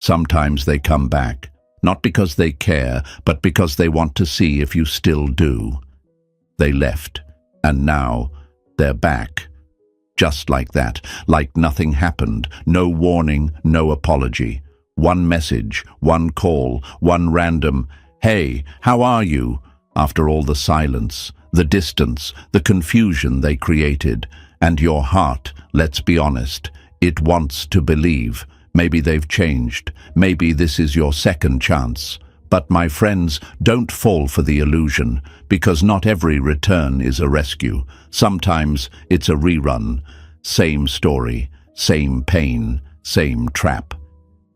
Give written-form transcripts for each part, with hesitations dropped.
Sometimes they come back, not because they care, but because they want to see if you still do. They left, and now they're back. Just like that, like nothing happened, no warning, no apology. One message, one call, one random, "Hey, how are you?" After all the silence, the distance, the confusion they created. And your heart, let's be honest, it wants to believe. Maybe they've changed. Maybe this is your second chance. But my friends, don't fall for the illusion, because not every return is a rescue. Sometimes it's a rerun. Same story, same pain, same trap.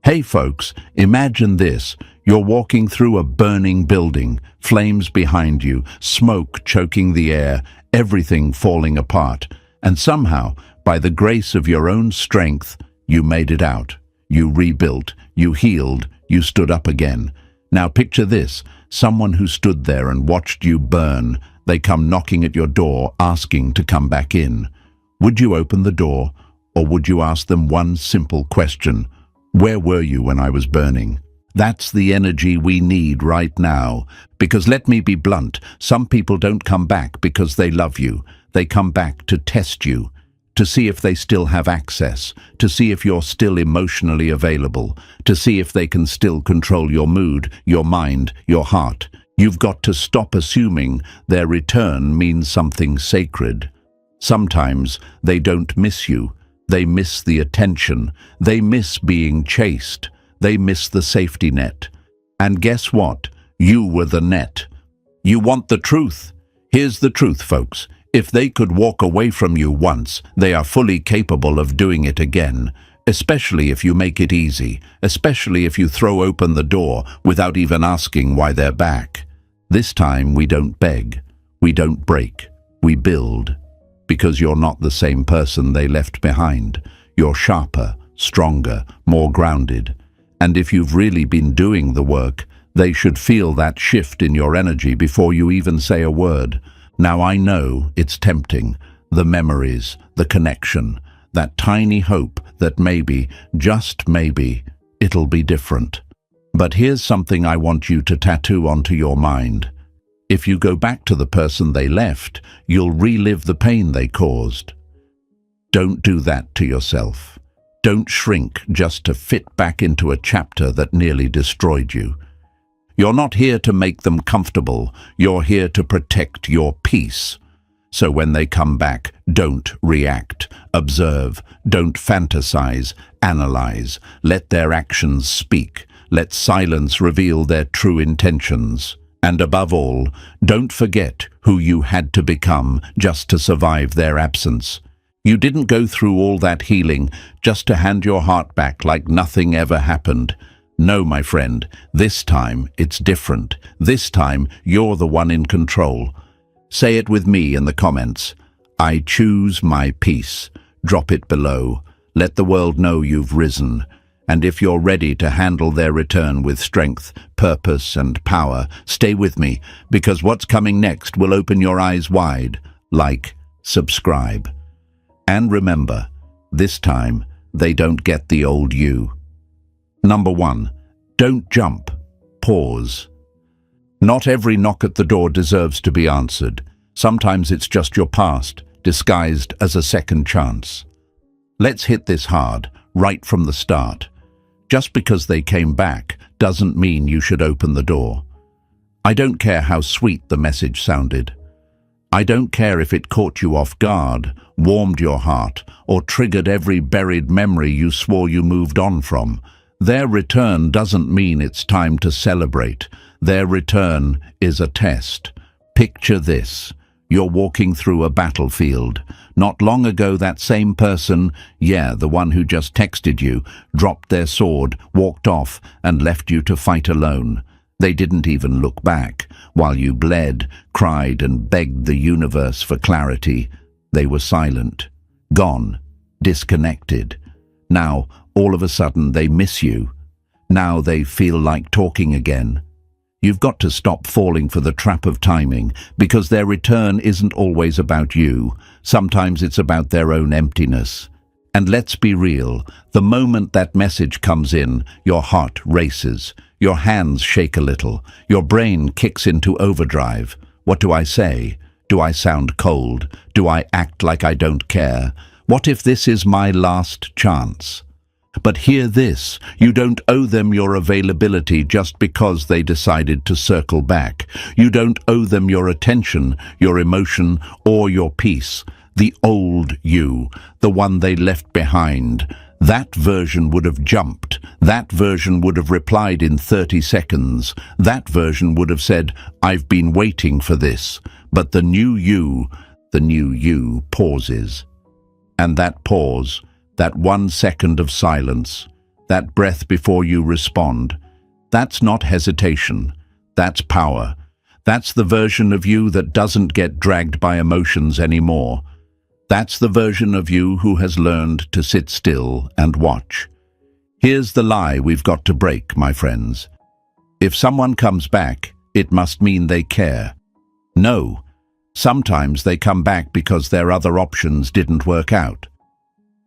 Hey folks, imagine this. You're walking through a burning building, flames behind you, smoke choking the air, everything falling apart. And somehow, by the grace of your own strength, you made it out. You rebuilt, you healed, you stood up again. Now picture this, someone who stood there and watched you burn. They come knocking at your door, asking to come back in. Would you open the door, or would you ask them one simple question? Where were you when I was burning? That's the energy we need right now. Because let me be blunt, some people don't come back because they love you. They come back to test you, to see if they still have access, to see if you're still emotionally available, to see if they can still control your mood, your mind, your heart. You've got to stop assuming their return means something sacred. Sometimes they don't miss you. They miss the attention. They miss being chased. They miss the safety net. And guess what? You were the net. You want the truth? Here's the truth, folks. If they could walk away from you once, they are fully capable of doing it again, especially if you make it easy, especially if you throw open the door without even asking why they're back. This time we don't beg, we don't break, we build. Because you're not the same person they left behind. You're sharper, stronger, more grounded. And if you've really been doing the work, they should feel that shift in your energy before you even say a word. Now I know it's tempting, the memories, the connection, that tiny hope that maybe, just maybe, it'll be different. But here's something I want you to tattoo onto your mind. If you go back to the person they left, you'll relive the pain they caused. Don't do that to yourself. Don't shrink just to fit back into a chapter that nearly destroyed you. You're not here to make them comfortable. You're here to protect your peace. So when they come back, don't react. Observe. Don't fantasize. Analyze. Let their actions speak. Let silence reveal their true intentions. And above all, don't forget who you had to become just to survive their absence. You didn't go through all that healing just to hand your heart back like nothing ever happened. No, my friend, this time it's different. This time you're the one in control. Say it with me in the comments. I choose my peace. Drop it below. Let the world know you've risen. And if you're ready to handle their return with strength, purpose, and power, stay with me, because what's coming next will open your eyes wide. Like, subscribe. And remember, this time, they don't get the old you. Number 1, don't jump. Pause. Not every knock at the door deserves to be answered. Sometimes it's just your past, disguised as a second chance. Let's hit this hard, right from the start. Just because they came back doesn't mean you should open the door. I don't care how sweet the message sounded. I don't care if it caught you off guard, warmed your heart, or triggered every buried memory you swore you moved on from. Their return doesn't mean it's time to celebrate. Their return is a test. Picture this. You're walking through a battlefield. Not long ago, that same person, the one who just texted you, dropped their sword, walked off, and left you to fight alone. They didn't even look back. While you bled, cried, and begged the universe for clarity, they were silent, gone, disconnected. Now, all of a sudden, they miss you. Now they feel like talking again. You've got to stop falling for the trap of timing, because their return isn't always about you. Sometimes it's about their own emptiness. And let's be real, the moment that message comes in, your heart races, your hands shake a little, your brain kicks into overdrive. What do I say? Do I sound cold? Do I act like I don't care? What if this is my last chance? But hear this, you don't owe them your availability just because they decided to circle back. You don't owe them your attention, your emotion, or your peace. The old you, the one they left behind, that version would have jumped. That version would have replied in 30 seconds. That version would have said, "I've been waiting for this." But the new you pauses. And that pause, that 1 second of silence, that breath before you respond, that's not hesitation, that's power. That's the version of you that doesn't get dragged by emotions anymore. That's the version of you who has learned to sit still and watch. Here's the lie we've got to break, my friends. If someone comes back, it must mean they care. No, sometimes they come back because their other options didn't work out.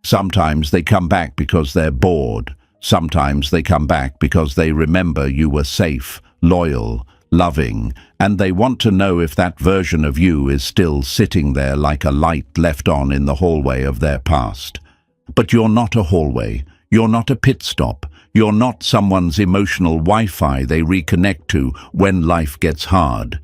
Sometimes they come back because they're bored. Sometimes they come back because they remember you were safe, loyal, loving, and they want to know if that version of you is still sitting there like a light left on in the hallway of their past. But you're not a hallway. You're not a pit stop. You're not someone's emotional Wi-Fi they reconnect to when life gets hard.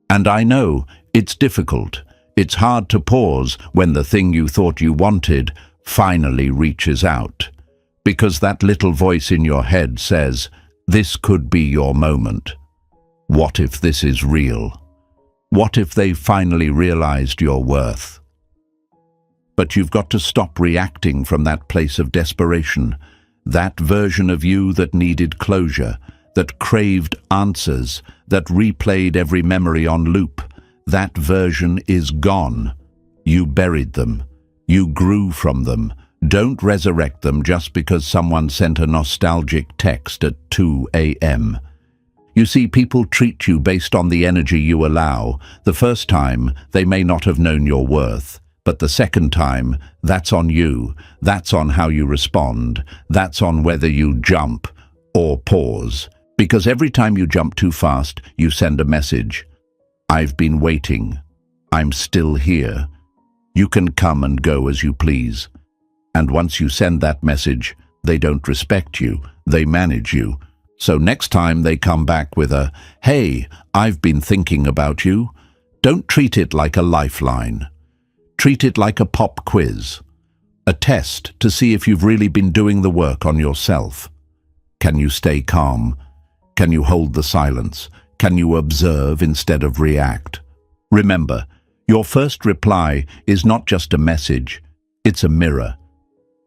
And I know, it's difficult. It's hard to pause when the thing you thought you wanted finally reaches out. Because that little voice in your head says, this could be your moment. What if this is real? What if they finally realized your worth? But you've got to stop reacting from that place of desperation, that version of you that needed closure, that craved answers, that replayed every memory on loop. That version is gone. You buried them. You grew from them. Don't resurrect them just because someone sent a nostalgic text at 2 a.m. You see, people treat you based on the energy you allow. The first time, they may not have known your worth. But the second time, that's on you. That's on how you respond. That's on whether you jump or pause. Because every time you jump too fast, you send a message. I've been waiting. I'm still here. You can come and go as you please. And once you send that message, they don't respect you. They manage you. So next time they come back with a, "Hey, I've been thinking about you," don't treat it like a lifeline. Treat it like a pop quiz, a test to see if you've really been doing the work on yourself. Can you stay calm? Can you hold the silence? Can you observe instead of react? Remember, your first reply is not just a message, it's a mirror.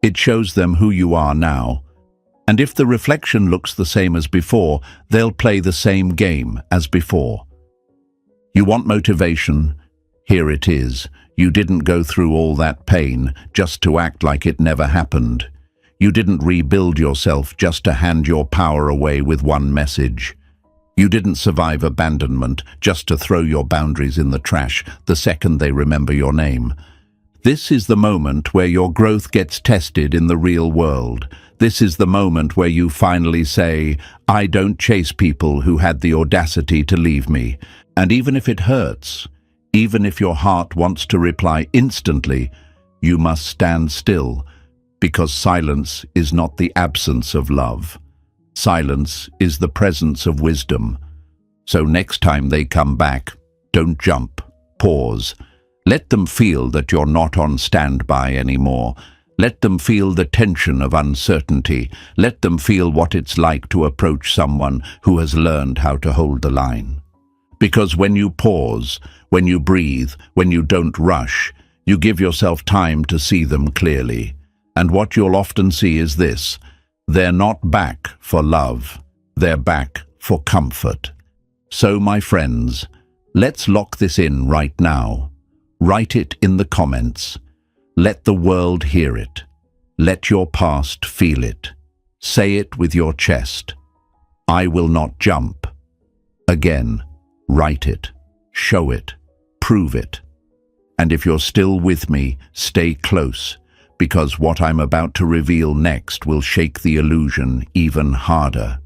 It shows them who you are now. And if the reflection looks the same as before, they'll play the same game as before. You want motivation? Here it is. You didn't go through all that pain just to act like it never happened. You didn't rebuild yourself just to hand your power away with one message. You didn't survive abandonment just to throw your boundaries in the trash the second they remember your name. This is the moment where your growth gets tested in the real world. This is the moment where you finally say, I don't chase people who had the audacity to leave me. And even if it hurts, even if your heart wants to reply instantly, you must stand still, because silence is not the absence of love. Silence is the presence of wisdom. So next time they come back, don't jump, pause. Let them feel that you're not on standby anymore. Let them feel the tension of uncertainty. Let them feel what it's like to approach someone who has learned how to hold the line. Because when you pause, when you breathe, when you don't rush, you give yourself time to see them clearly. And what you'll often see is this: they're not back for love, they're back for comfort. So, my friends, let's lock this in right now. Write it in the comments. Let the world hear it. Let your past feel it. Say it with your chest. I will not jump. Again, write it, show it, prove it. And if you're still with me, stay close, because what I'm about to reveal next will shake the illusion even harder.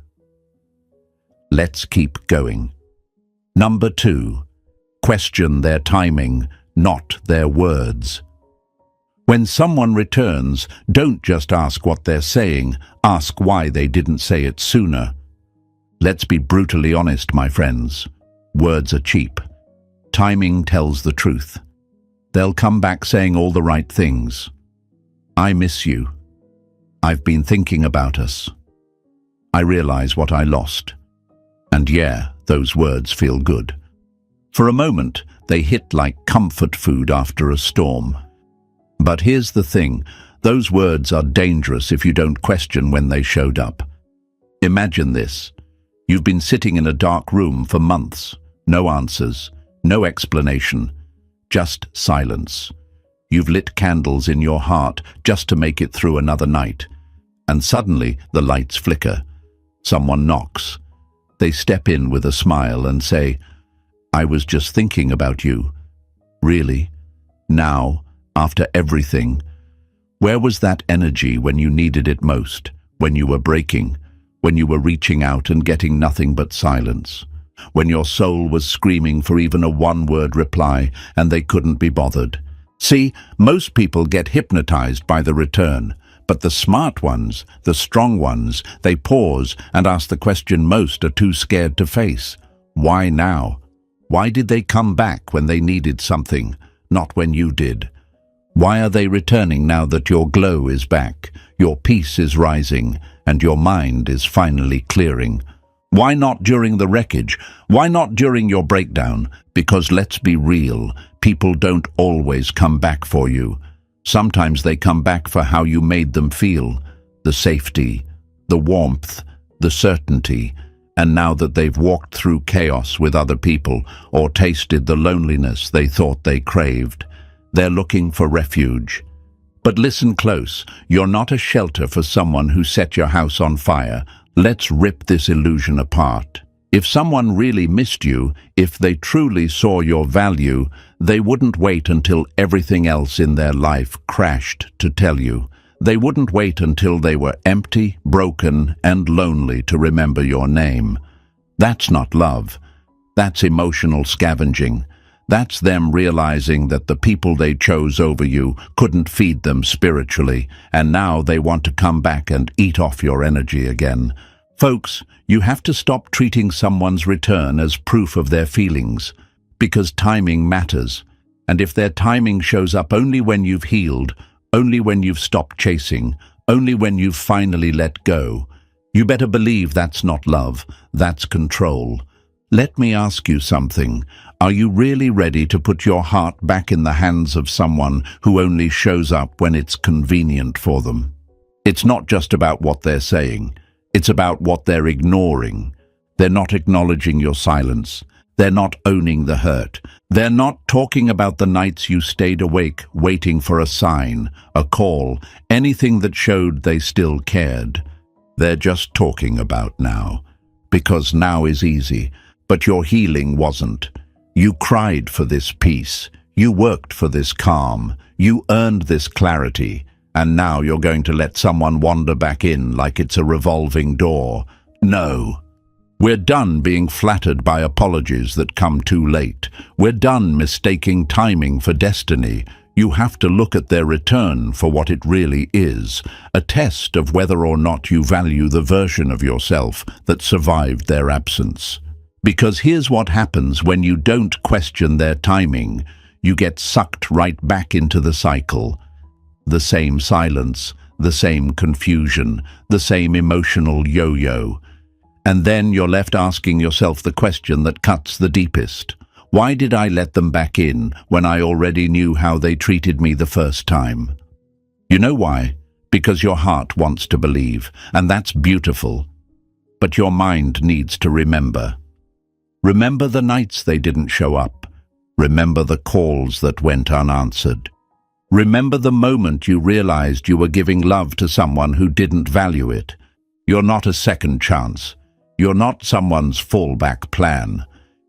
Let's keep going. Number 2. Question their timing, not their words. When someone returns, don't just ask what they're saying, ask why they didn't say it sooner. Let's be brutally honest, my friends. Words are cheap. Timing tells the truth. They'll come back saying all the right things. I miss you. I've been thinking about us. I realize what I lost. And yeah, those words feel good. For a moment, they hit like comfort food after a storm. But here's the thing, those words are dangerous if you don't question when they showed up. Imagine this. You've been sitting in a dark room for months. No answers, no explanation, just silence. You've lit candles in your heart just to make it through another night. And suddenly the lights flicker. Someone knocks. They step in with a smile and say, "I was just thinking about you." Really? Now, after everything? Where was that energy when you needed it most? When you were breaking? When you were reaching out and getting nothing but silence? When your soul was screaming for even a one-word reply and they couldn't be bothered? See, most people get hypnotized by the return, but the smart ones, the strong ones, they pause and ask the question most are too scared to face. Why now? Why did they come back when they needed something, not when you did? Why are they returning now that your glow is back, your peace is rising, and your mind is finally clearing? Why not during the wreckage? Why not during your breakdown? Because let's be real, people don't always come back for you. Sometimes they come back for how you made them feel, the safety, the warmth, the certainty. And now that they've walked through chaos with other people or tasted the loneliness they thought they craved, they're looking for refuge. But listen close, you're not a shelter for someone who set your house on fire. Let's rip this illusion apart. If someone really missed you, if they truly saw your value, they wouldn't wait until everything else in their life crashed to tell you. They wouldn't wait until they were empty, broken, and lonely to remember your name. That's not love. That's emotional scavenging. That's them realizing that the people they chose over you couldn't feed them spiritually, and now they want to come back and eat off your energy again. Folks, you have to stop treating someone's return as proof of their feelings, because timing matters. And if their timing shows up only when you've healed, only when you've stopped chasing, only when you've finally let go, you better believe that's not love, that's control. Let me ask you something. Are you really ready to put your heart back in the hands of someone who only shows up when it's convenient for them? It's not just about what they're saying. It's about what they're ignoring. They're not acknowledging your silence. They're not owning the hurt. They're not talking about the nights you stayed awake, waiting for a sign, a call, anything that showed they still cared. They're just talking about now. Because now is easy. But your healing wasn't. You cried for this peace. You worked for this calm. You earned this clarity. And now you're going to let someone wander back in like it's a revolving door. No. We're done being flattered by apologies that come too late. We're done mistaking timing for destiny. You have to look at their return for what it really is, a test of whether or not you value the version of yourself that survived their absence. Because here's what happens when you don't question their timing. You get sucked right back into the cycle. The same silence, the same confusion, the same emotional yo-yo. And then you're left asking yourself the question that cuts the deepest. Why did I let them back in when I already knew how they treated me the first time? You know why? Because your heart wants to believe, and that's beautiful. But your mind needs to remember. Remember the nights they didn't show up. Remember the calls that went unanswered. Remember the moment you realized you were giving love to someone who didn't value it. You're not a second chance. You're not someone's fallback plan.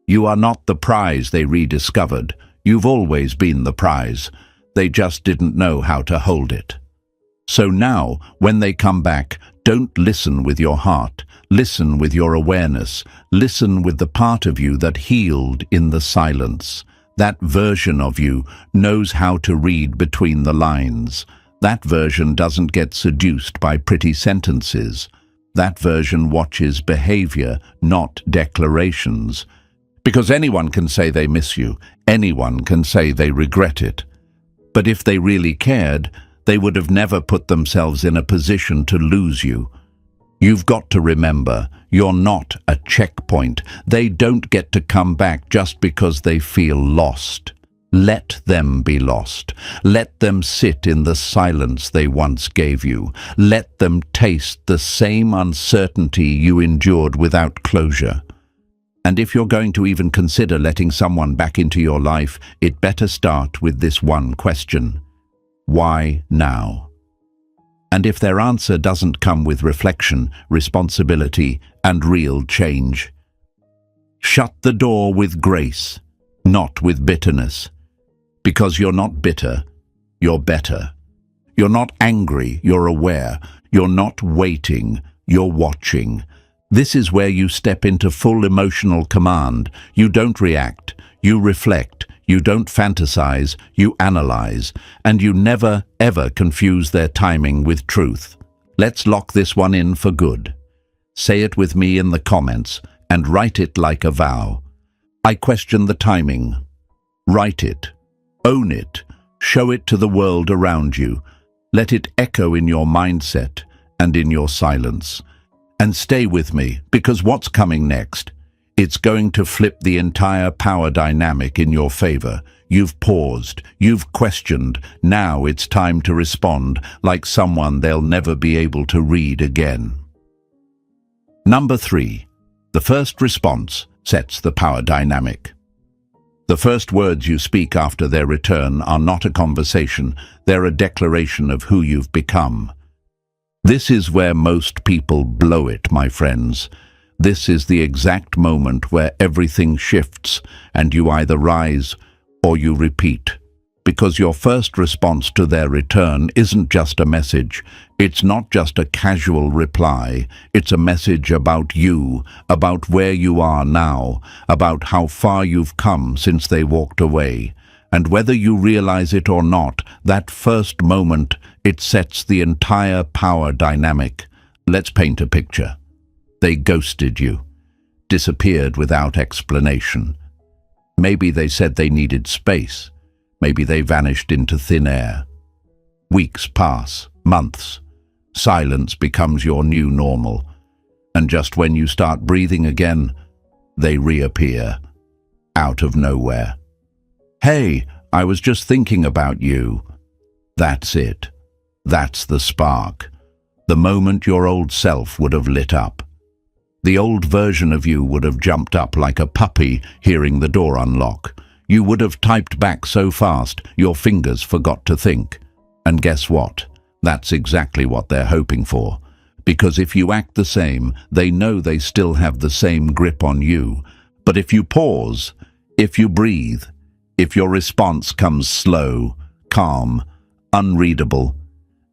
You are not the prize they rediscovered. You've always been the prize. They just didn't know how to hold it. So now, when they come back, don't listen with your heart. Listen with your awareness. Listen with the part of you that healed in the silence. That version of you knows how to read between the lines. That version doesn't get seduced by pretty sentences. That version watches behavior, not declarations. Because anyone can say they miss you. Anyone can say they regret it. But if they really cared, they would have never put themselves in a position to lose you. You've got to remember, you're not a checkpoint. They don't get to come back just because they feel lost. Let them be lost. Let them sit in the silence they once gave you. Let them taste the same uncertainty you endured without closure. And if you're going to even consider letting someone back into your life, it better start with this one question. Why now? And if their answer doesn't come with reflection, responsibility, and real change, shut the door with grace, not with bitterness. Because you're not bitter, you're better. You're not angry, you're aware. You're not waiting, you're watching. This is where you step into full emotional command. You don't react, you reflect. You don't fantasize, you analyze, and you never, ever confuse their timing with truth. Let's lock this one in for good. Say it with me in the comments, and write it like a vow. I question the timing. Write it. Own it. Show it to the world around you. Let it echo in your mindset and in your silence. And stay with me, because what's coming next? It's going to flip the entire power dynamic in your favor. You've paused, you've questioned, now it's time to respond like someone they'll never be able to read again. Number 3. The first response sets the power dynamic. The first words you speak after their return are not a conversation, they're a declaration of who you've become. This is where most people blow it, my friends. This is the exact moment where everything shifts and you either rise or you repeat. Because your first response to their return isn't just a message. It's not just a casual reply. It's a message about you, about where you are now, about how far you've come since they walked away. And whether you realize it or not, that first moment, it sets the entire power dynamic. Let's paint a picture. They ghosted you, disappeared without explanation. Maybe they said they needed space. Maybe they vanished into thin air. Weeks pass, months. Silence becomes your new normal. And just when you start breathing again, they reappear, out of nowhere. Hey, I was just thinking about you. That's it. That's the spark. The moment your old self would have lit up. The old version of you would have jumped up like a puppy hearing the door unlock. You would have typed back so fast, your fingers forgot to think. And guess what? That's exactly what they're hoping for. Because if you act the same, they know they still have the same grip on you. But if you pause, if you breathe, if your response comes slow, calm, unreadable,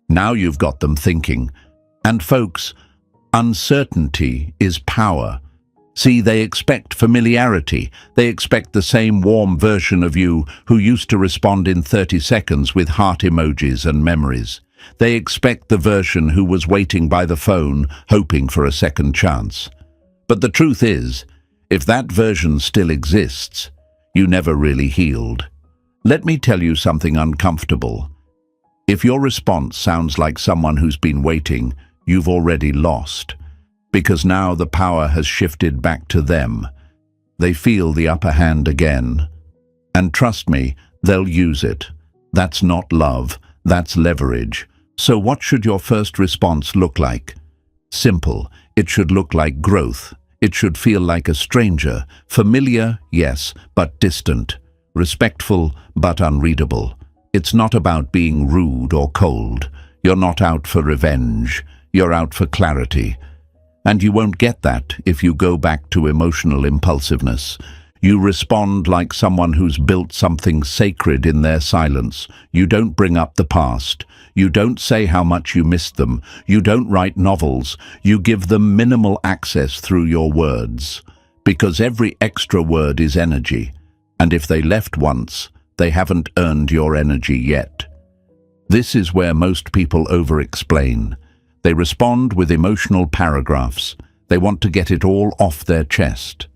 now you've got them thinking. And folks, uncertainty is power. See, they expect familiarity. They expect the same warm version of you who used to respond in 30 seconds with heart emojis and memories. They expect the version who was waiting by the phone, hoping for a second chance. But the truth is, if that version still exists, you never really healed. Let me tell you something uncomfortable. If your response sounds like someone who's been waiting, you've already lost. Because now the power has shifted back to them. They feel the upper hand again. And trust me, they'll use it. That's not love, that's leverage. So what should your first response look like? Simple. It should look like growth. It should feel like a stranger. Familiar, yes, but distant. Respectful, but unreadable. It's not about being rude or cold. You're not out for revenge. You're out for clarity. And you won't get that if you go back to emotional impulsiveness. You respond like someone who's built something sacred in their silence. You don't bring up the past. You don't say how much you miss them. You don't write novels. You give them minimal access through your words. Because every extra word is energy. And if they left once, they haven't earned your energy yet. This is where most people over-explain. They respond with emotional paragraphs. They want to get it all off their chest.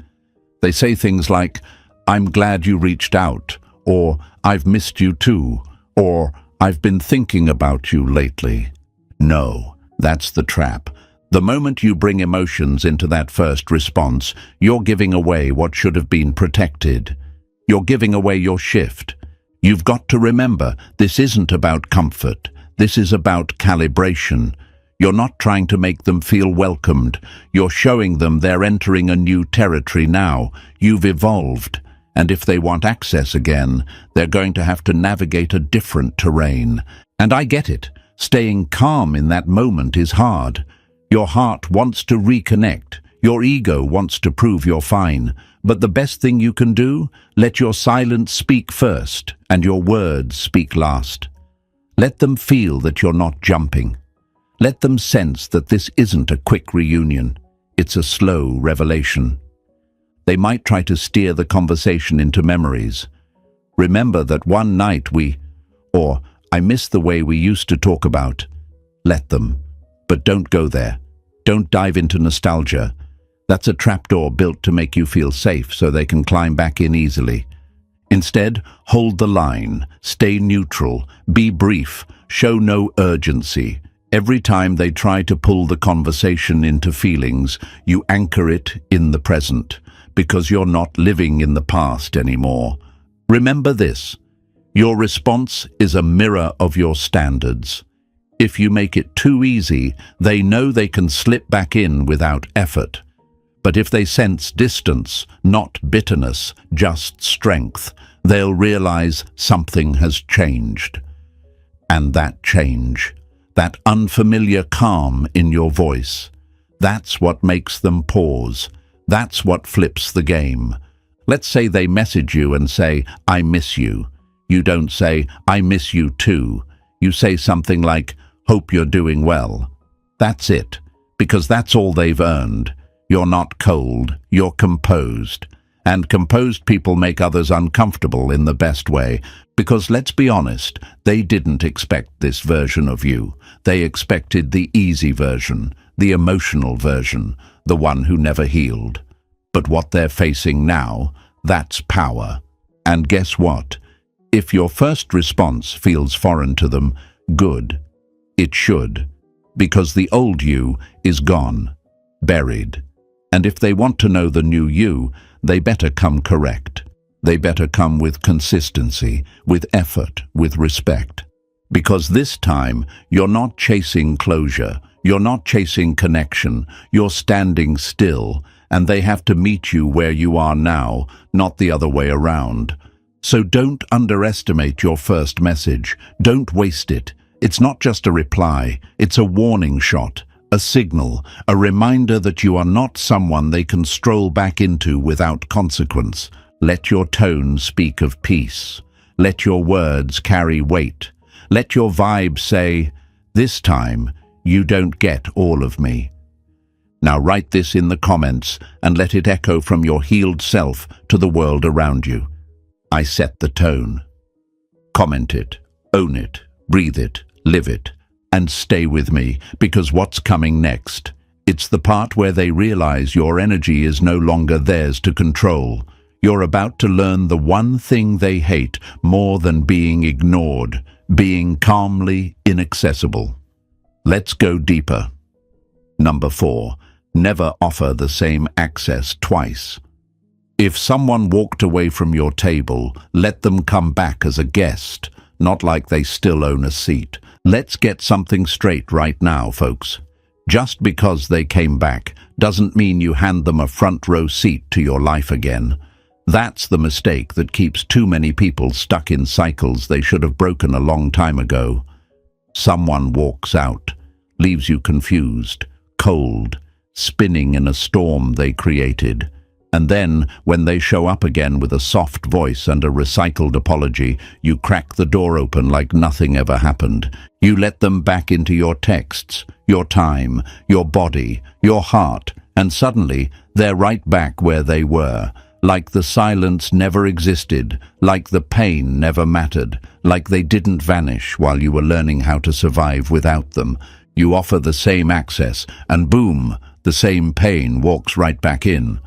They say things like, "I'm glad you reached out," or "I've missed you too," or "I've been thinking about you lately." No, that's the trap. The moment you bring emotions into that first response, you're giving away what should have been protected. You're giving away your shift. You've got to remember, this isn't about comfort. This is about calibration. You're not trying to make them feel welcomed. You're showing them they're entering a new territory now. You've evolved. And if they want access again, they're going to have to navigate a different terrain. And I get it. Staying calm in that moment is hard. Your heart wants to reconnect. Your ego wants to prove you're fine. But the best thing you can do? Let your silence speak first, and your words speak last. Let them feel that you're not jumping. Let them sense that this isn't a quick reunion. It's a slow revelation. They might try to steer the conversation into memories. Remember that one night or "I miss the way we used to talk about." Let them. But don't go there. Don't dive into nostalgia. That's a trapdoor built to make you feel safe so they can climb back in easily. Instead, hold the line. Stay neutral. Be brief. Show no urgency. Every time they try to pull the conversation into feelings, you anchor it in the present, because you're not living in the past anymore. Remember this: your response is a mirror of your standards. If you make it too easy, they know they can slip back in without effort. But if they sense distance, not bitterness, just strength, they'll realize something has changed. And that change, that unfamiliar calm in your voice, that's what makes them pause. That's what flips the game. Let's say they message you and say, "I miss you." You don't say, "I miss you too." You say something like, "Hope you're doing well." That's it, because that's all they've earned. You're not cold, you're composed. And composed people make others uncomfortable in the best way, because let's be honest, they didn't expect this version of you. They expected the easy version, the emotional version, the one who never healed. But what they're facing now, that's power. And guess what? If your first response feels foreign to them, good. It should. Because the old you is gone, buried. And if they want to know the new you, they better come correct. They better come with consistency, with effort, with respect. Because this time, you're not chasing closure, you're not chasing connection, you're standing still, and they have to meet you where you are now, not the other way around. So don't underestimate your first message. Don't waste it. It's not just a reply, it's a warning shot. A signal, a reminder that you are not someone they can stroll back into without consequence. Let your tone speak of peace. Let your words carry weight. Let your vibe say, "This time, you don't get all of me." Now write this in the comments and let it echo from your healed self to the world around you. I set the tone. Comment it, own it, breathe it, live it. And stay with me, because what's coming next? It's the part where they realize your energy is no longer theirs to control. You're about to learn the one thing they hate more than being ignored, being calmly inaccessible. Let's go deeper. Number 4, never offer the same access twice. If someone walked away from your table, let them come back as a guest, not like they still own a seat. Let's get something straight right now, folks. Just because they came back doesn't mean you hand them a front row seat to your life again. That's the mistake that keeps too many people stuck in cycles they should have broken a long time ago. Someone walks out, leaves you confused, cold, spinning in a storm they created. And then, when they show up again with a soft voice and a recycled apology, you crack the door open like nothing ever happened. You let them back into your texts, your time, your body, your heart, and suddenly they're right back where they were, like the silence never existed, like the pain never mattered, like they didn't vanish while you were learning how to survive without them. You offer the same access, and boom, the same pain walks right back in.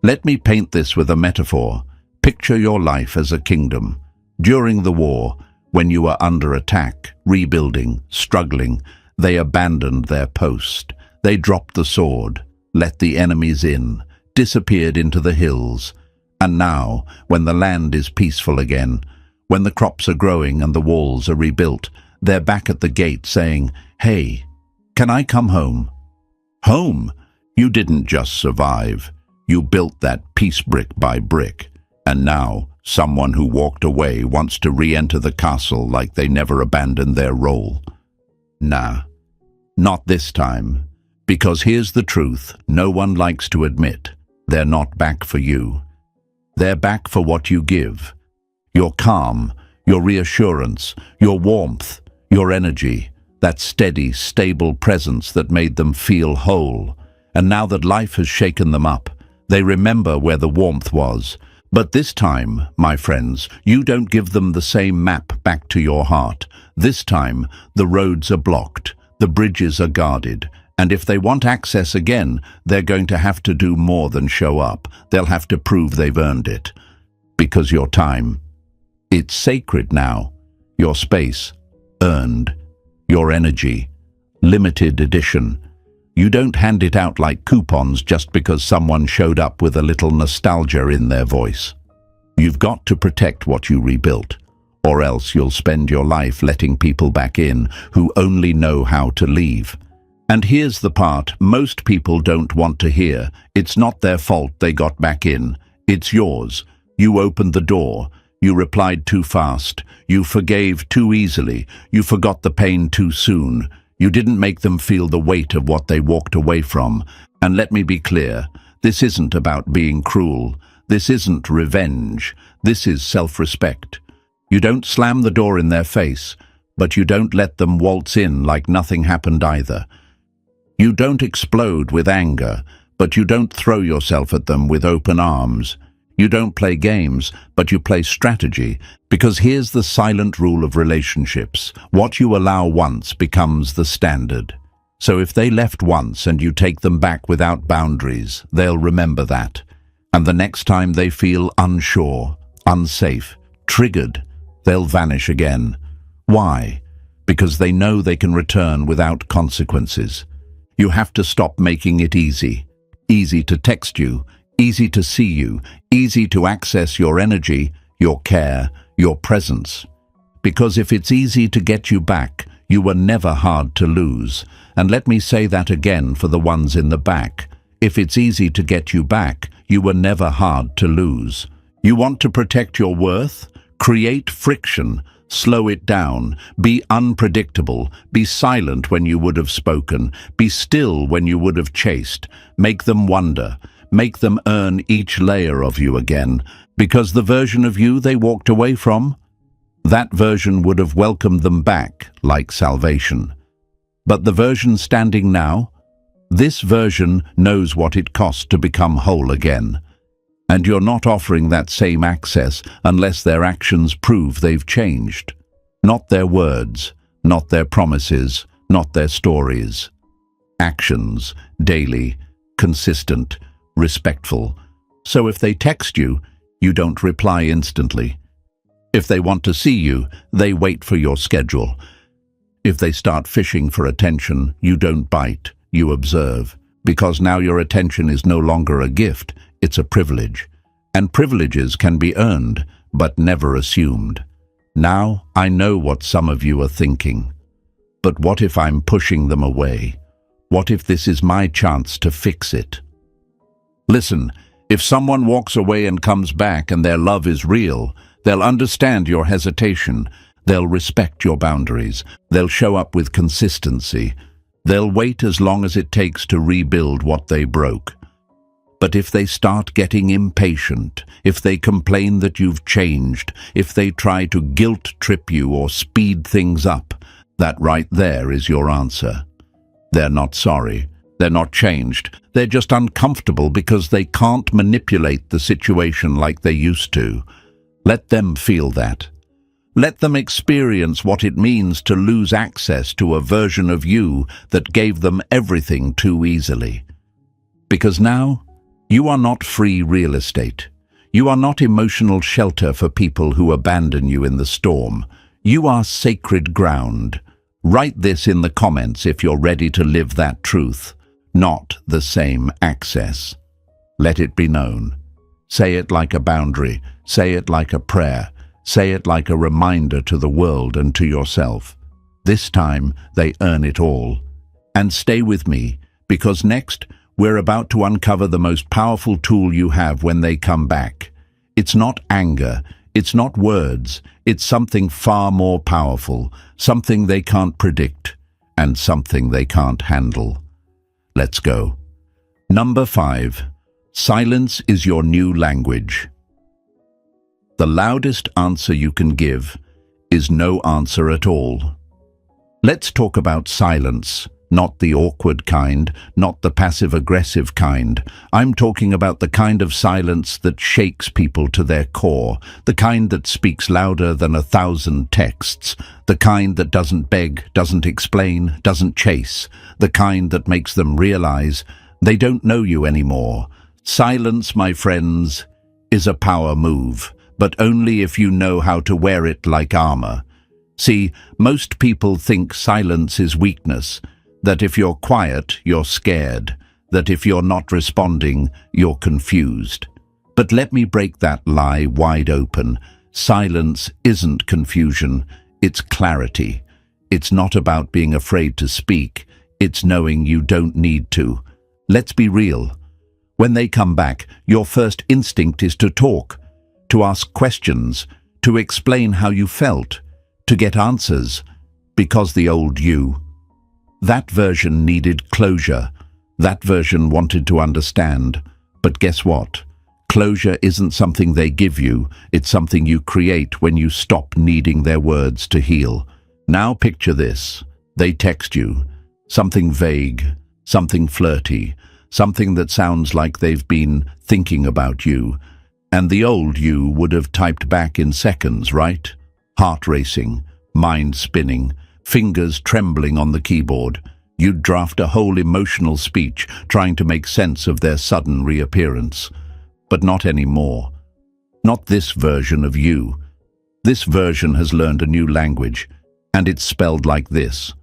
Let me paint this with a metaphor. Picture your life as a kingdom. During the war, when you were under attack, rebuilding, struggling, they abandoned their post. They dropped the sword, let the enemies in, disappeared into the hills. And now, when the land is peaceful again, when the crops are growing and the walls are rebuilt, they're back at the gate saying, "Hey, can I come home?" Home? You didn't just survive. You built that piece brick by brick. And now, someone who walked away wants to re-enter the castle like they never abandoned their role. Nah, not this time. Because here's the truth no one likes to admit. They're not back for you. They're back for what you give. Your calm, your reassurance, your warmth, your energy, that steady, stable presence that made them feel whole. And now that life has shaken them up, they remember where the warmth was. But this time, my friends, you don't give them the same map back to your heart. This time, the roads are blocked, the bridges are guarded, and if they want access again, they're going to have to do more than show up. They'll have to prove they've earned it. Because your time, it's sacred now. Your space, earned. Your energy, limited edition. You don't hand it out like coupons just because someone showed up with a little nostalgia in their voice. You've got to protect what you rebuilt, or else you'll spend your life letting people back in who only know how to leave. And here's the part most people don't want to hear. It's not their fault they got back in. It's yours. You opened the door. You replied too fast. You forgave too easily. You forgot the pain too soon. You didn't make them feel the weight of what they walked away from. And let me be clear, this isn't about being cruel. This isn't revenge. This is self-respect. You don't slam the door in their face, but you don't let them waltz in like nothing happened either. You don't explode with anger, but you don't throw yourself at them with open arms. You don't play games, but you play strategy, because here's the silent rule of relationships. What you allow once becomes the standard. So if they left once and you take them back without boundaries, they'll remember that. And the next time they feel unsure, unsafe, triggered, they'll vanish again. Why? Because they know they can return without consequences. You have to stop making it easy. Easy to text you, easy to see you, easy to access your energy, your care, your presence. Because if it's easy to get you back, you were never hard to lose. And let me say that again for the ones in the back. If it's easy to get you back, you were never hard to lose. You want to protect your worth? Create friction. Slow it down. Be unpredictable. Be silent when you would have spoken. Be still when you would have chased. Make them wonder. Make them earn each layer of you again, because the version of you they walked away from, that version would have welcomed them back like salvation. But the version standing now, this version knows what it costs to become whole again. And you're not offering that same access unless their actions prove they've changed. Not their words, not their promises, not their stories. Actions, daily, consistent, respectful. So if they text you, you don't reply instantly. If they want to see you, they wait for your schedule. If they start fishing for attention, you don't bite, you observe. Because now your attention is no longer a gift, it's a privilege. And privileges can be earned, but never assumed. Now I know what some of you are thinking. But what if I'm pushing them away? What if this is my chance to fix it? Listen, if someone walks away and comes back and their love is real, they'll understand your hesitation. They'll respect your boundaries. They'll show up with consistency. They'll wait as long as it takes to rebuild what they broke. But if they start getting impatient, if they complain that you've changed, if they try to guilt trip you or speed things up, that right there is your answer. They're not sorry. They're not changed. They're just uncomfortable because they can't manipulate the situation like they used to. Let them feel that. Let them experience what it means to lose access to a version of you that gave them everything too easily. Because now, you are not free real estate. You are not emotional shelter for people who abandon you in the storm. You are sacred ground. Write this in the comments if you're ready to live that truth, not the same access. Let it be known. Say it like a boundary. Say it like a prayer. Say it like a reminder to the world and to yourself. This time, they earn it all. And stay with me, because next, we're about to uncover the most powerful tool you have when they come back. It's not anger. It's not words. It's something far more powerful, something they can't predict, and something they can't handle. Let's go. Number 5. Silence is your new language. The loudest answer you can give is no answer at all. Let's talk about silence, not the awkward kind, not the passive-aggressive kind. I'm talking about the kind of silence that shakes people to their core, the kind that speaks louder than 1,000 texts, the kind that doesn't beg, doesn't explain, doesn't chase, the kind that makes them realize they don't know you anymore. Silence, my friends, is a power move, but only if you know how to wear it like armor. See, most people think silence is weakness, that if you're quiet, you're scared, that if you're not responding, you're confused. But let me break that lie wide open. Silence isn't confusion, it's clarity. It's not about being afraid to speak, it's knowing you don't need to. Let's be real. When they come back, your first instinct is to talk, to ask questions, to explain how you felt, to get answers, because the old you, that version needed closure. That version wanted to understand. But guess what? Closure isn't something they give you. It's something you create when you stop needing their words to heal. Now picture this. They text you. Something vague, something flirty, something that sounds like they've been thinking about you. And the old you would have typed back in seconds, right? Heart racing, mind spinning, fingers trembling on the keyboard. You'd draft a whole emotional speech trying to make sense of their sudden reappearance. But not anymore. Not this version of you. This version has learned a new language, and it's spelled like this. ...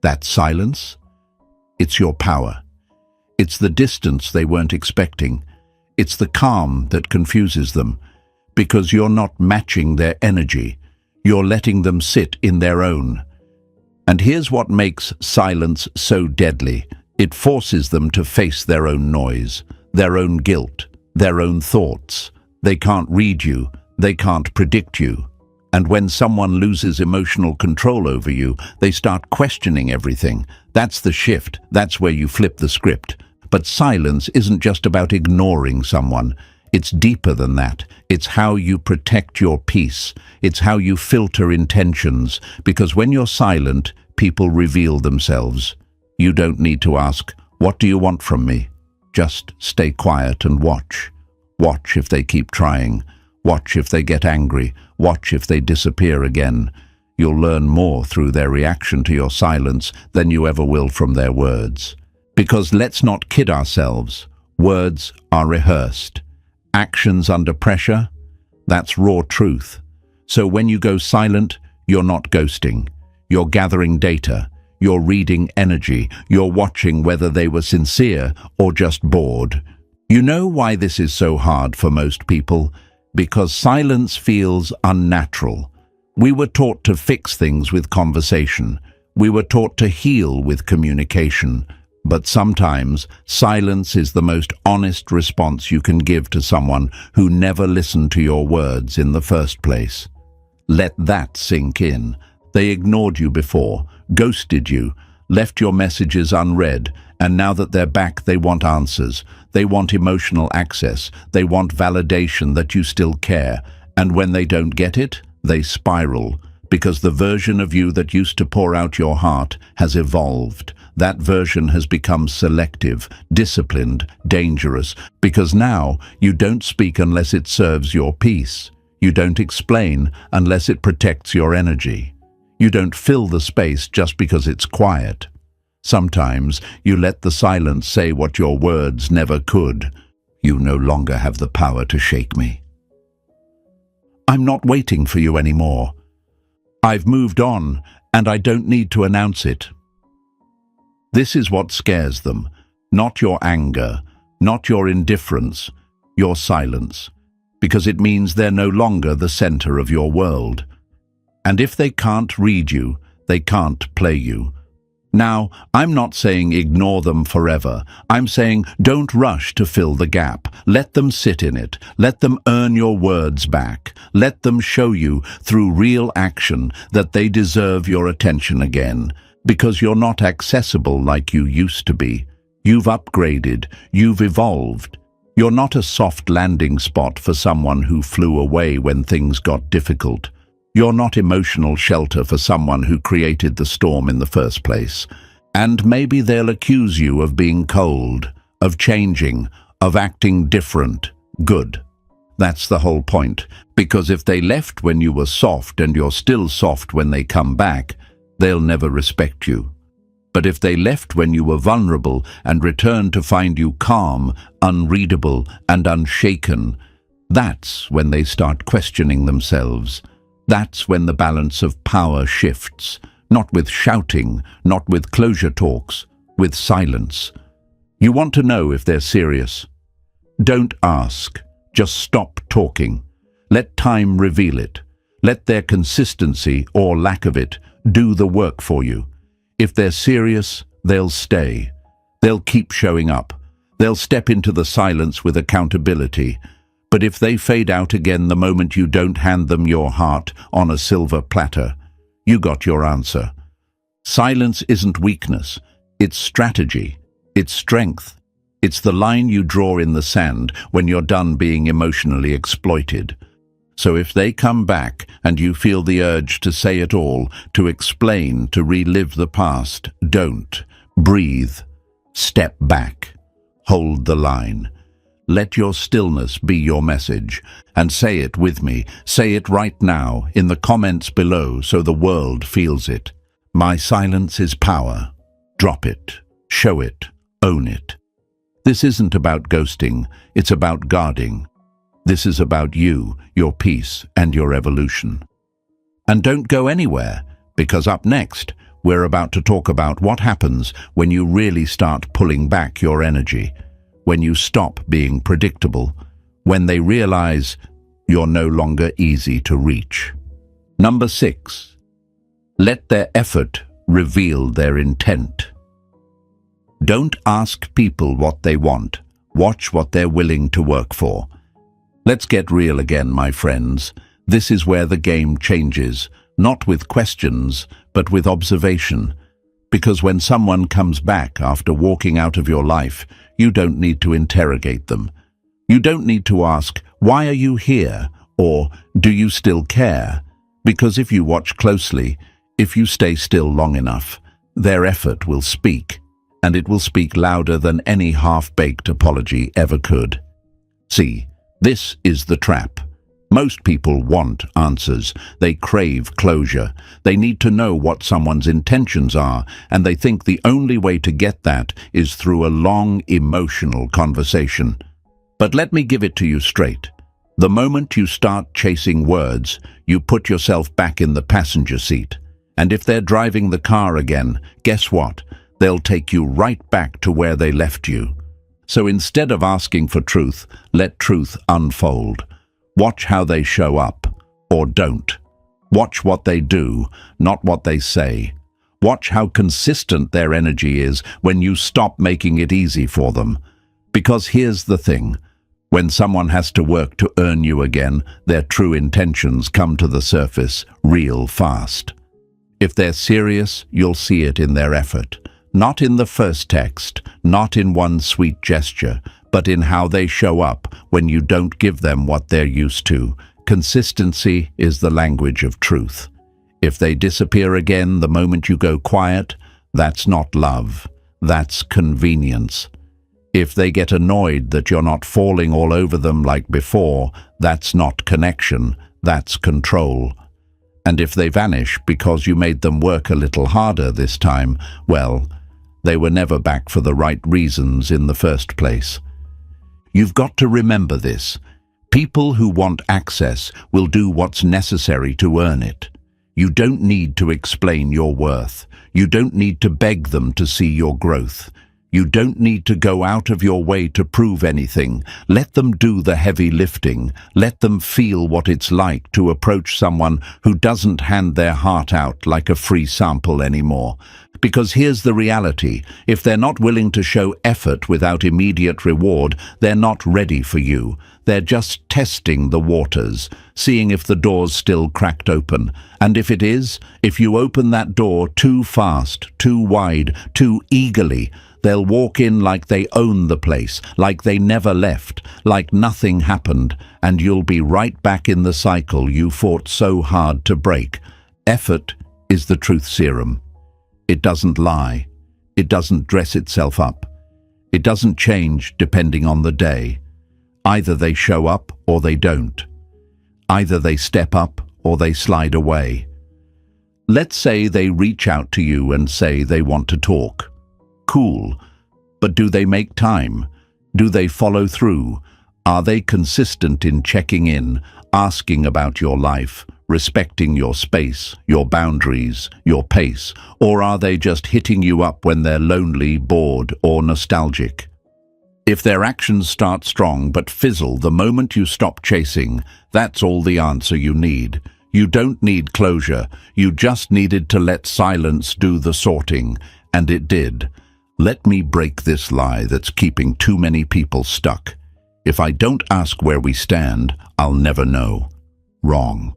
That silence? It's your power. It's the distance they weren't expecting. It's the calm that confuses them. Because you're not matching their energy. You're letting them sit in their own. And here's what makes silence so deadly. It forces them to face their own noise, their own guilt, their own thoughts. They can't read you. They can't predict you. And when someone loses emotional control over you, they start questioning everything. That's the shift. That's where you flip the script. But silence isn't just about ignoring someone. It's deeper than that. It's how you protect your peace. It's how you filter intentions. Because when you're silent, people reveal themselves. You don't need to ask, "What do you want from me?" Just stay quiet and watch. Watch if they keep trying. Watch if they get angry. Watch if they disappear again. You'll learn more through their reaction to your silence than you ever will from their words. Because let's not kid ourselves. Words are rehearsed. Actions under pressure, that's raw truth. So when you go silent, you're not ghosting. You're gathering data. You're reading energy. You're watching whether they were sincere or just bored. You know why this is so hard for most people? Because silence feels unnatural. We were taught to fix things with conversation. We were taught to heal with communication. But sometimes, silence is the most honest response you can give to someone who never listened to your words in the first place. Let that sink in. They ignored you before, ghosted you, left your messages unread, and now that they're back, they want answers. They want emotional access. They want validation that you still care. And when they don't get it, they spiral, because the version of you that used to pour out your heart has evolved. That version has become selective, disciplined, dangerous, because now you don't speak unless it serves your peace. You don't explain unless it protects your energy. You don't fill the space just because it's quiet. Sometimes you let the silence say what your words never could. You no longer have the power to shake me. I'm not waiting for you anymore. I've moved on, and I don't need to announce it. This is what scares them, not your anger, not your indifference, your silence, because it means they're no longer the center of your world. And if they can't read you, they can't play you. Now, I'm not saying ignore them forever. I'm saying don't rush to fill the gap. Let them sit in it. Let them earn your words back. Let them show you through real action that they deserve your attention again, because you're not accessible like you used to be. You've upgraded. You've evolved. You're not a soft landing spot for someone who flew away when things got difficult. You're not emotional shelter for someone who created the storm in the first place. And maybe they'll accuse you of being cold, of changing, of acting different. Good. That's the whole point. Because if they left when you were soft and you're still soft when they come back, they'll never respect you. But if they left when you were vulnerable and returned to find you calm, unreadable, and unshaken, that's when they start questioning themselves. That's when the balance of power shifts, not with shouting, not with closure talks, with silence. You want to know if they're serious. Don't ask, just stop talking. Let time reveal it. Let their consistency, or lack of it, do the work for you. If they're serious, they'll stay. They'll keep showing up. They'll step into the silence with accountability. But if they fade out again the moment you don't hand them your heart on a silver platter, you got your answer. Silence isn't weakness. It's strategy. It's strength. It's the line you draw in the sand when you're done being emotionally exploited. So if they come back and you feel the urge to say it all, to explain, to relive the past, don't. Breathe. Step back. Hold the line. Let your stillness be your message, and say it with me. Say it right now in the comments below so the world feels it. My silence is power. Drop it. Show it. Own it. This isn't about ghosting. It's about guarding. This is about you, your peace, and your evolution. And don't go anywhere, because up next, we're about to talk about what happens when you really start pulling back your energy. When you stop being predictable, when they realize you're no longer easy to reach. Number 6, let their effort reveal their intent. Don't ask people what they want. Watch what they're willing to work for. Let's get real again, my friends. This is where the game changes, not with questions, but with observation. Because when someone comes back after walking out of your life, you don't need to interrogate them. You don't need to ask, "Why are you here?" or "Do you still care?" Because if you watch closely, if you stay still long enough, their effort will speak, and it will speak louder than any half-baked apology ever could. See, this is the trap. Most people want answers. They crave closure. They need to know what someone's intentions are, and they think the only way to get that is through a long, emotional conversation. But let me give it to you straight. The moment you start chasing words, you put yourself back in the passenger seat. And if they're driving the car again, guess what? They'll take you right back to where they left you. So instead of asking for truth, let truth unfold. Watch how they show up, or don't. Watch what they do, not what they say. Watch how consistent their energy is when you stop making it easy for them. Because here's the thing. When someone has to work to earn you again, their true intentions come to the surface real fast. If they're serious, you'll see it in their effort. Not in the first text, not in one sweet gesture, but in how they show up when you don't give them what they're used to. Consistency is the language of truth. If they disappear again the moment you go quiet, that's not love. That's convenience. If they get annoyed that you're not falling all over them like before, that's not connection. That's control. And if they vanish because you made them work a little harder this time, well, they were never back for the right reasons in the first place. You've got to remember this. People who want access will do what's necessary to earn it. You don't need to explain your worth. You don't need to beg them to see your growth. You don't need to go out of your way to prove anything. Let them do the heavy lifting. Let them feel what it's like to approach someone who doesn't hand their heart out like a free sample anymore. Because here's the reality. If they're not willing to show effort without immediate reward, they're not ready for you. They're just testing the waters, seeing if the door's still cracked open. And if it is, if you open that door too fast, too wide, too eagerly, they'll walk in like they own the place, like they never left, like nothing happened, and you'll be right back in the cycle you fought so hard to break. Effort is the truth serum. It doesn't lie. It doesn't dress itself up. It doesn't change depending on the day. Either they show up or they don't. Either they step up or they slide away. Let's say they reach out to you and say they want to talk. Cool. But do they make time? Do they follow through? Are they consistent in checking in, asking about your life, respecting your space, your boundaries, your pace? Or are they just hitting you up when they're lonely, bored, or nostalgic? If their actions start strong but fizzle the moment you stop chasing, that's all the answer you need. You don't need closure. You just needed to let silence do the sorting, and it did. Let me break this lie that's keeping too many people stuck. If I don't ask where we stand, I'll never know. Wrong.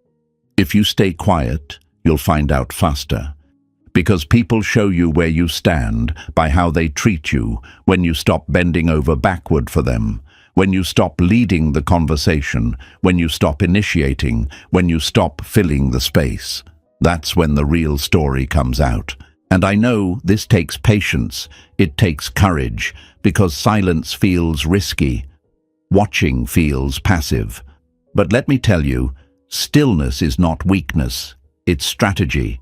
If you stay quiet, you'll find out faster. Because people show you where you stand by how they treat you when you stop bending over backward for them, when you stop leading the conversation, when you stop initiating, when you stop filling the space. That's when the real story comes out. And I know this takes patience, it takes courage, because silence feels risky. Watching feels passive. But let me tell you, stillness is not weakness, it's strategy.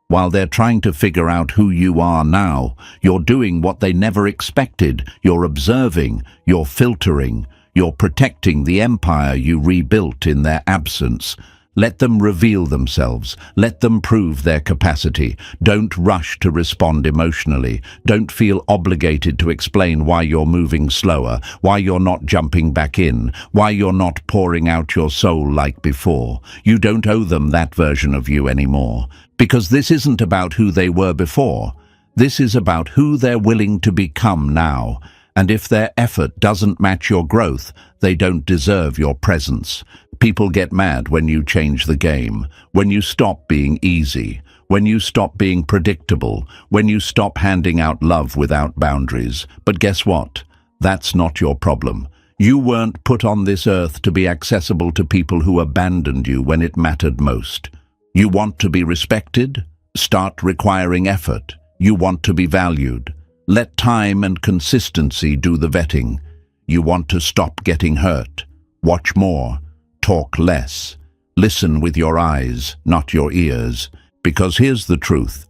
While they're trying to figure out who you are now, you're doing what they never expected. You're observing, you're filtering, you're protecting the empire you rebuilt in their absence. Let them reveal themselves. Let them prove their capacity. Don't rush to respond emotionally. Don't feel obligated to explain why you're moving slower, why you're not jumping back in, why you're not pouring out your soul like before. You don't owe them that version of you anymore. Because this isn't about who they were before. This is about who they're willing to become now. And if their effort doesn't match your growth, they don't deserve your presence. People get mad when you change the game, when you stop being easy, when you stop being predictable, when you stop handing out love without boundaries. But guess what? That's not your problem. You weren't put on this earth to be accessible to people who abandoned you when it mattered most. You want to be respected? Start requiring effort. You want to be valued? Let time and consistency do the vetting. You want to stop getting hurt? Watch more. Talk less. Listen with your eyes, not your ears. Because here's the truth.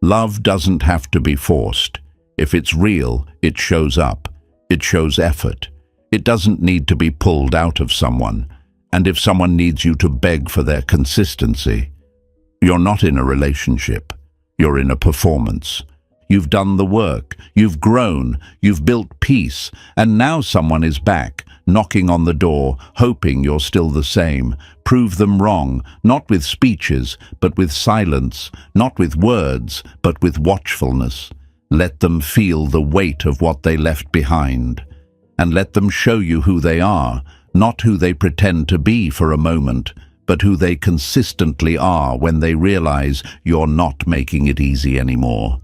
Love doesn't have to be forced. If it's real, it shows up. It shows effort. It doesn't need to be pulled out of someone. And if someone needs you to beg for their consistency, you're not in a relationship. You're in a performance. You've done the work, you've grown, you've built peace, and now someone is back, knocking on the door, hoping you're still the same. Prove them wrong, not with speeches, but with silence, not with words, but with watchfulness. Let them feel the weight of what they left behind, and let them show you who they are, not who they pretend to be for a moment, but who they consistently are when they realize you're not making it easy anymore.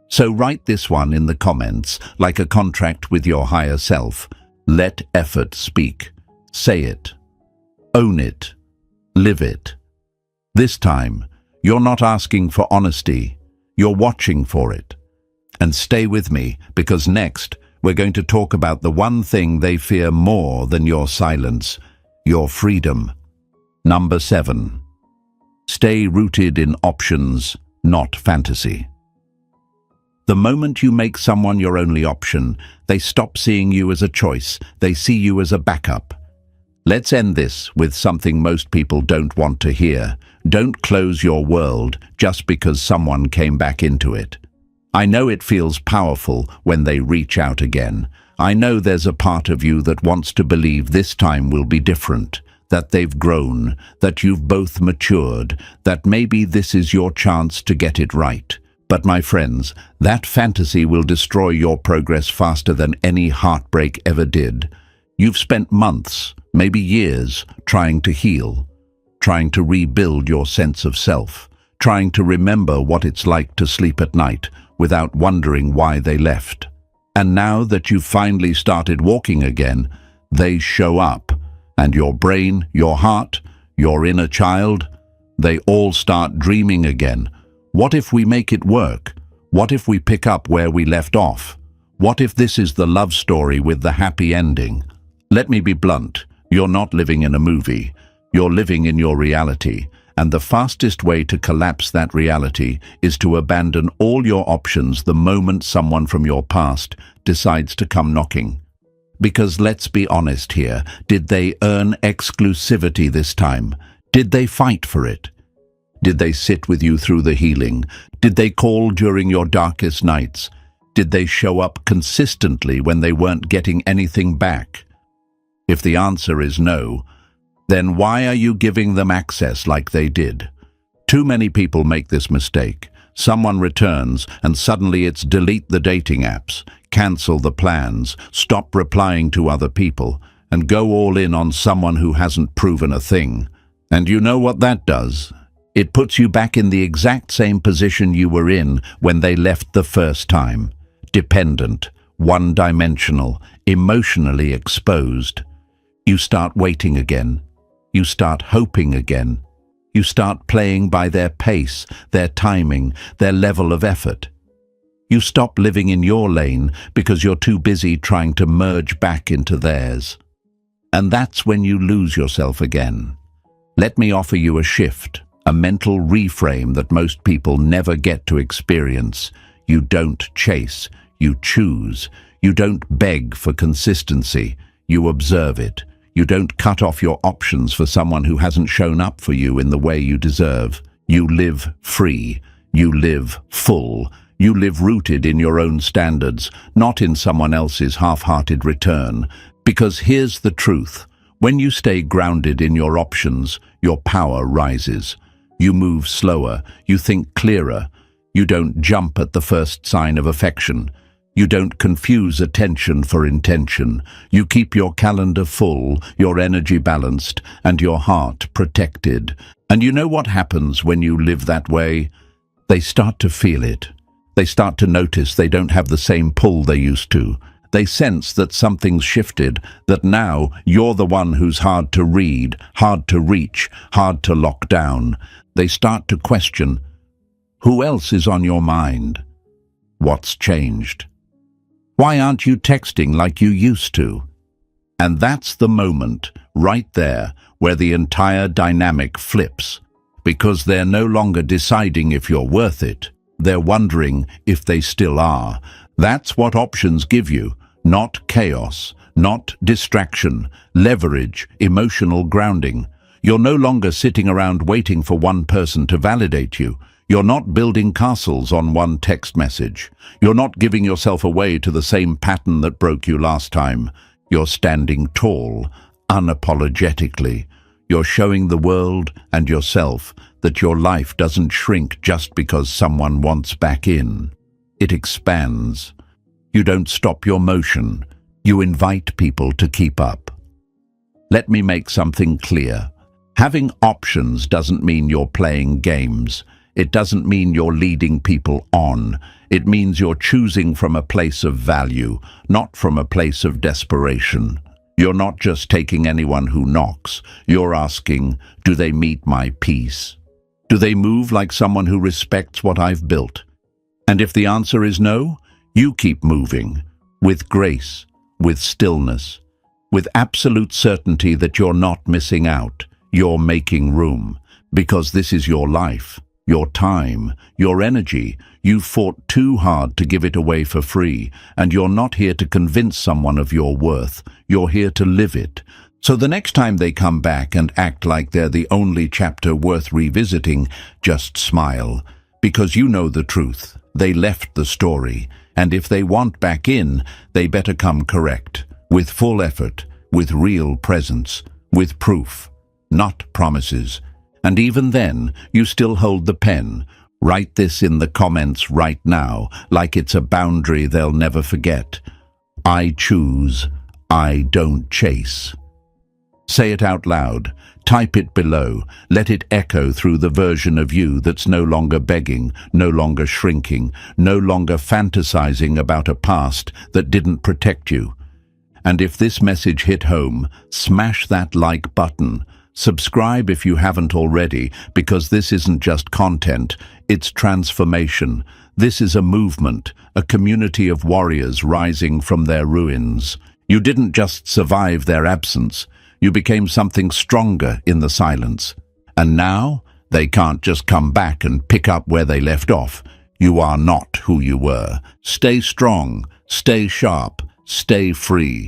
So write this one in the comments, like a contract with your higher self. Let effort speak. Say it. Own it. Live it. This time, you're not asking for honesty. You're watching for it. And stay with me, because next, we're going to talk about the one thing they fear more than your silence, your freedom. Number 7. Stay rooted in options, not fantasy. The moment you make someone your only option, they stop seeing you as a choice. They see you as a backup. Let's end this with something most people don't want to hear. Don't close your world just because someone came back into it. I know it feels powerful when they reach out again. I know there's a part of you that wants to believe this time will be different, that they've grown, that you've both matured, that maybe this is your chance to get it right. But my friends, that fantasy will destroy your progress faster than any heartbreak ever did. You've spent months, maybe years, trying to heal, trying to rebuild your sense of self, trying to remember what it's like to sleep at night without wondering why they left. And now that you've finally started walking again, they show up, and your brain, your heart, your inner child, they all start dreaming again. What if we make it work? What if we pick up where we left off? What if this is the love story with the happy ending? Let me be blunt. You're not living in a movie. You're living in your reality. And the fastest way to collapse that reality is to abandon all your options the moment someone from your past decides to come knocking. Because let's be honest here, did they earn exclusivity this time? Did they fight for it? Did they sit with you through the healing? Did they call during your darkest nights? Did they show up consistently when they weren't getting anything back? If the answer is no, then why are you giving them access like they did? Too many people make this mistake. Someone returns and suddenly it's delete the dating apps, cancel the plans, stop replying to other people, and go all in on someone who hasn't proven a thing. And you know what that does? It puts you back in the exact same position you were in when they left the first time. Dependent, one-dimensional, emotionally exposed. You start waiting again. You start hoping again. You start playing by their pace, their timing, their level of effort. You stop living in your lane because you're too busy trying to merge back into theirs. And that's when you lose yourself again. Let me offer you a shift, a mental reframe that most people never get to experience. You don't chase, you choose. You don't beg for consistency, you observe it. You don't cut off your options for someone who hasn't shown up for you in the way you deserve. You live free. You live full. You live rooted in your own standards, not in someone else's half-hearted return. Because here's the truth. When you stay grounded in your options, your power rises. You move slower. You think clearer. You don't jump at the first sign of affection. You don't confuse attention for intention. You keep your calendar full, your energy balanced, and your heart protected. And you know what happens when you live that way? They start to feel it. They start to notice they don't have the same pull they used to. They sense that something's shifted, that now you're the one who's hard to read, hard to reach, hard to lock down. They start to question, who else is on your mind? What's changed? Why aren't you texting like you used to? And that's the moment, right there, where the entire dynamic flips. Because they're no longer deciding if you're worth it. They're wondering if they still are. That's what options give you. Not chaos, not distraction, leverage, emotional grounding. You're no longer sitting around waiting for one person to validate you. You're not building castles on one text message. You're not giving yourself away to the same pattern that broke you last time. You're standing tall, unapologetically. You're showing the world and yourself that your life doesn't shrink just because someone wants back in. It expands. You don't stop your motion. You invite people to keep up. Let me make something clear. Having options doesn't mean you're playing games. It doesn't mean you're leading people on. It means you're choosing from a place of value, not from a place of desperation. You're not just taking anyone who knocks. You're asking, do they meet my peace? Do they move like someone who respects what I've built? And if the answer is no, you keep moving, with grace, with stillness, with absolute certainty that you're not missing out. You're making room, because this is your life, your time, your energy. You fought too hard to give it away for free, and you're not here to convince someone of your worth. You're here to live it. So the next time they come back and act like they're the only chapter worth revisiting, just smile, because you know the truth. They left the story, and if they want back in, they better come correct, with full effort, with real presence, with proof, not promises. And even then, you still hold the pen. Write this in the comments right now, like it's a boundary they'll never forget. I choose, I don't chase. Say it out loud. Type it below. Let it echo through the version of you that's no longer begging, no longer shrinking, no longer fantasizing about a past that didn't protect you. And if this message hit home, smash that like button. Subscribe if you haven't already, because this isn't just content, it's transformation. This is a movement, a community of warriors rising from their ruins. You didn't just survive their absence. You became something stronger in the silence. And now, they can't just come back and pick up where they left off. You are not who you were. Stay strong, stay sharp, stay free.